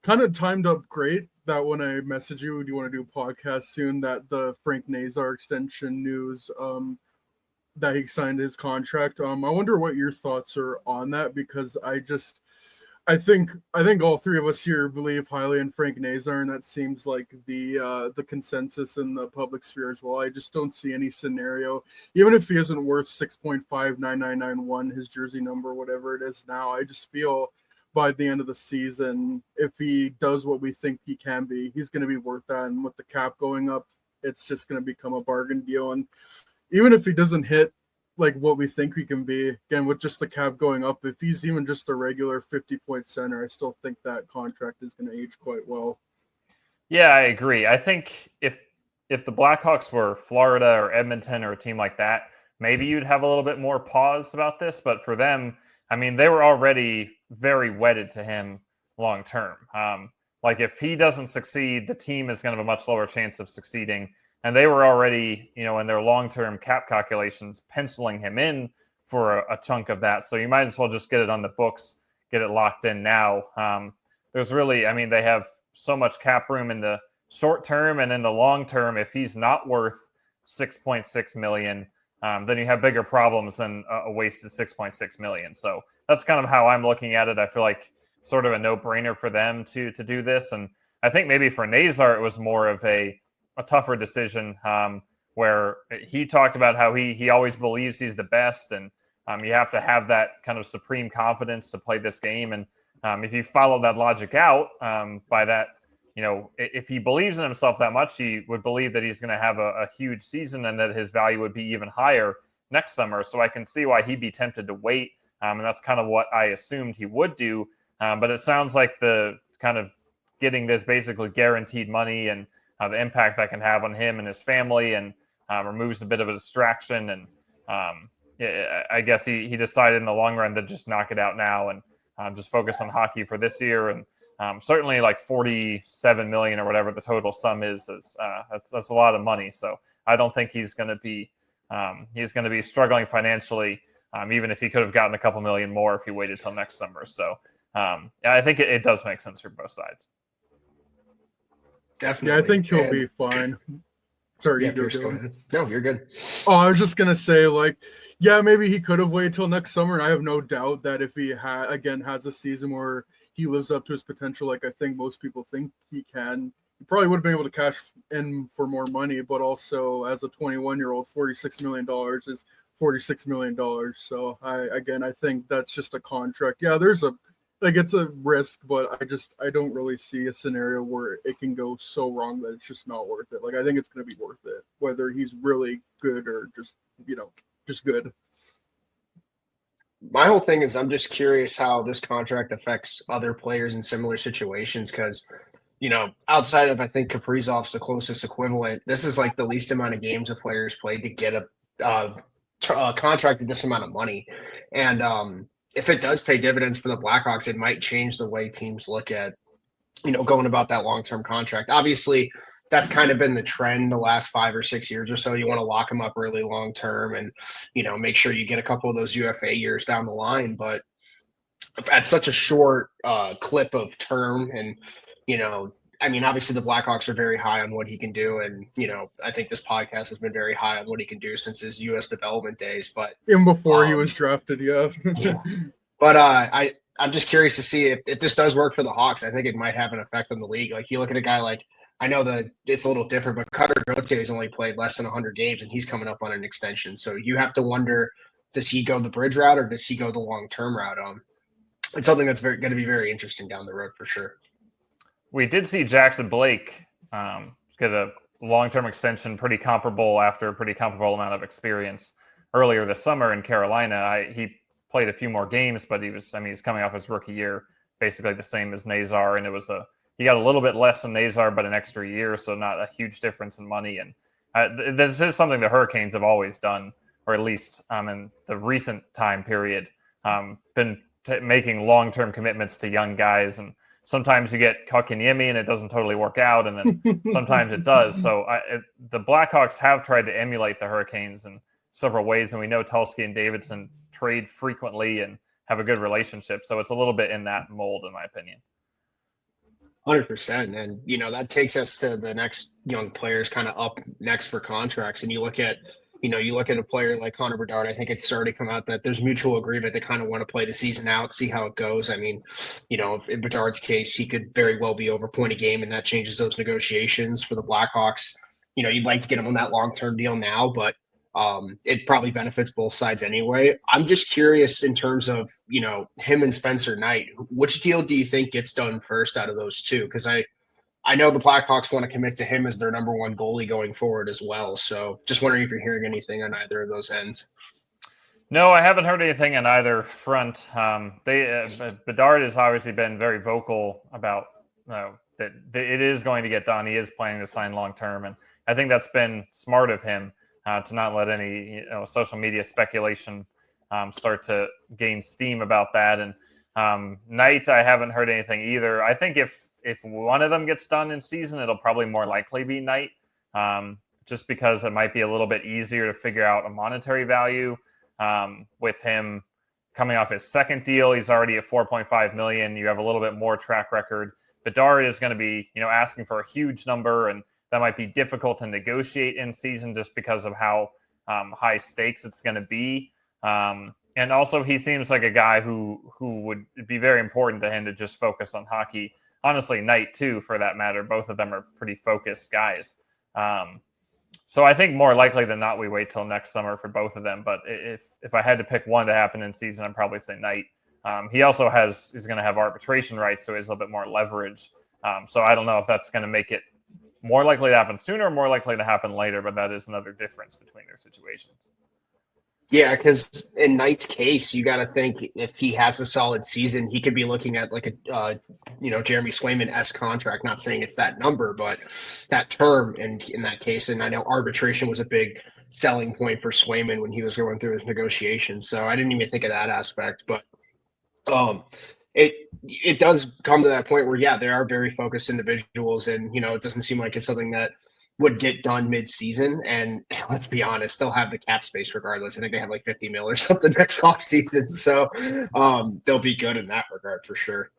kind of timed up great that when I message you, do you want to do a podcast soon? That the Frank Nazar extension news, that he signed his contract. I wonder what your thoughts are on that because I think all three of us here believe highly in Frank Nazar, and that seems like the consensus in the public sphere as well. I just don't see any scenario, even if he isn't worth 6.59991, his jersey number, whatever it is now. I just feel by the end of the season, if he does what we think he can be, he's going to be worth that. And with the cap going up, it's just going to become a bargain deal. And even if he doesn't hit like what we think he can be, again, with just the cap going up, if he's even just a regular 50-point center, I still think that contract is going to age quite well. Yeah, I agree. I think if the Blackhawks were Florida or Edmonton or a team like that, maybe you'd have a little bit more pause about this. But for them, I mean, they were already very wedded to him long term. Like if he doesn't succeed, the team is going to have a much lower chance of succeeding. And they were already, in their long-term cap calculations, penciling him in for a chunk of that. So you might as well just get it on the books, get it locked in now. There's really, I mean, they have so much cap room in the short term and in the long term. If he's not worth $6.6 million, then you have bigger problems than a wasted $6.6 million. So that's kind of how I'm looking at it. I feel like sort of a no-brainer for them to do this. And I think maybe for Nazar, it was more of a tougher decision where he talked about how he always believes he's the best. And you have to have that kind of supreme confidence to play this game. And if you follow that logic out by that, if he believes in himself that much, he would believe that he's going to have a huge season and that his value would be even higher next summer. So I can see why he'd be tempted to wait. And that's kind of what I assumed he would do. But it sounds like the kind of getting this basically guaranteed money and the impact that can have on him and his family and removes a bit of a distraction. And I guess he decided in the long run to just knock it out now and just focus on hockey for this year. And certainly like $47 million or whatever the total sum is that's a lot of money. So I don't think he's going to be struggling financially, even if he could have gotten a couple million more if he waited till next summer. So I think it does make sense for both sides. Definitely. Yeah, I think he'll be fine. Sorry, yeah, go ahead. No, you're good. Oh, I was just gonna say, maybe he could have waited till next summer. And I have no doubt that if he has a season where he lives up to his potential, like I think most people think he can, he probably would have been able to cash in for more money. But also, as a 21-year-old, $46 million is $46 million. So I think that's just a contract. Yeah, it's a risk, but I don't really see a scenario where it can go so wrong that it's just not worth it. I think it's going to be worth it, whether he's really good or just good. My whole thing is I'm just curious how this contract affects other players in similar situations because, outside of, I think Kaprizov's the closest equivalent, this is like the least amount of games a player's played to get a contract at this amount of money. And, if it does pay dividends for the Blackhawks, it might change the way teams look at, going about that long-term contract. Obviously, that's kind of been the trend the last 5 or 6 years or so. You want to lock them up really long-term and, make sure you get a couple of those UFA years down the line. But at such a short clip of term and, obviously the Blackhawks are very high on what he can do. And, I think this podcast has been very high on what he can do since his U.S. development days. But even before he was drafted, yeah. But I'm just curious to see if this does work for the Hawks. I think it might have an effect on the league. Like you look at a guy like, I know that it's a little different, but Cutter Gauthier has only played less than 100 games and he's coming up on an extension. So you have to wonder, does he go the bridge route or does he go the long-term route? It's something that's going to be very interesting down the road for sure. We did see Jackson Blake get a long-term extension, pretty comparable after a pretty comparable amount of experience earlier this summer in Carolina. He played a few more games, but he's coming off his rookie year, basically the same as Nazar. And he got a little bit less than Nazar, but an extra year. So not a huge difference in money. And this is something the Hurricanes have always done, or at least in the recent time period, been making long-term commitments to young guys. And sometimes you get Kotkaniemi and it doesn't totally work out. And then sometimes it does. So the Blackhawks have tried to emulate the Hurricanes in several ways. And we know Tulsky and Davidson trade frequently and have a good relationship. So it's a little bit in that mold, in my opinion. 100%. And, that takes us to the next young players kind of up next for contracts. And you look at a player like Connor Bedard, I think it's already come out that there's mutual agreement. They kind of want to play the season out, see how it goes. I mean, if in Bedard's case, he could very well be over point a game, and that changes those negotiations for the Blackhawks. You'd like to get him on that long-term deal now, but it probably benefits both sides anyway. I'm just curious in terms of, him and Spencer Knight, which deal do you think gets done first out of those two? Because I know the Blackhawks want to commit to him as their number one goalie going forward as well. So just wondering if you're hearing anything on either of those ends. No, I haven't heard anything on either front. Bedard has obviously been very vocal about that it is going to get done. He is planning to sign long term, and I think that's been smart of him to not let any social media speculation start to gain steam about that. And Knight, I haven't heard anything either. I think if one of them gets done in season, it'll probably more likely be Knight, just because it might be a little bit easier to figure out a monetary value. With him coming off his second deal, he's already at $4.5 million. You have a little bit more track record. Bedard is going to be, asking for a huge number, and that might be difficult to negotiate in season just because of how high stakes it's going to be. And also, he seems like a guy who would be very important to him to just focus on hockey. Honestly, Knight too, for that matter. Both of them are pretty focused guys. So I think more likely than not, we wait till next summer for both of them. But if I had to pick one to happen in season, I'd probably say Knight. He also is going to have arbitration rights, so he has a little bit more leverage. So I don't know if that's going to make it more likely to happen sooner or more likely to happen later, but that is another difference between their situations. Yeah, because in Knight's case, you got to think if he has a solid season, he could be looking at like a, Jeremy Swayman-esque contract. Not saying it's that number, but that term in that case. And I know arbitration was a big selling point for Swayman when he was going through his negotiations. So I didn't even think of that aspect. But it does come to that point where, yeah, they are very focused individuals, and it doesn't seem like it's something that would get done mid-season. And let's be honest, they'll have the cap space regardless. I think they have like 50 mil or something next off season. So they'll be good in that regard for sure.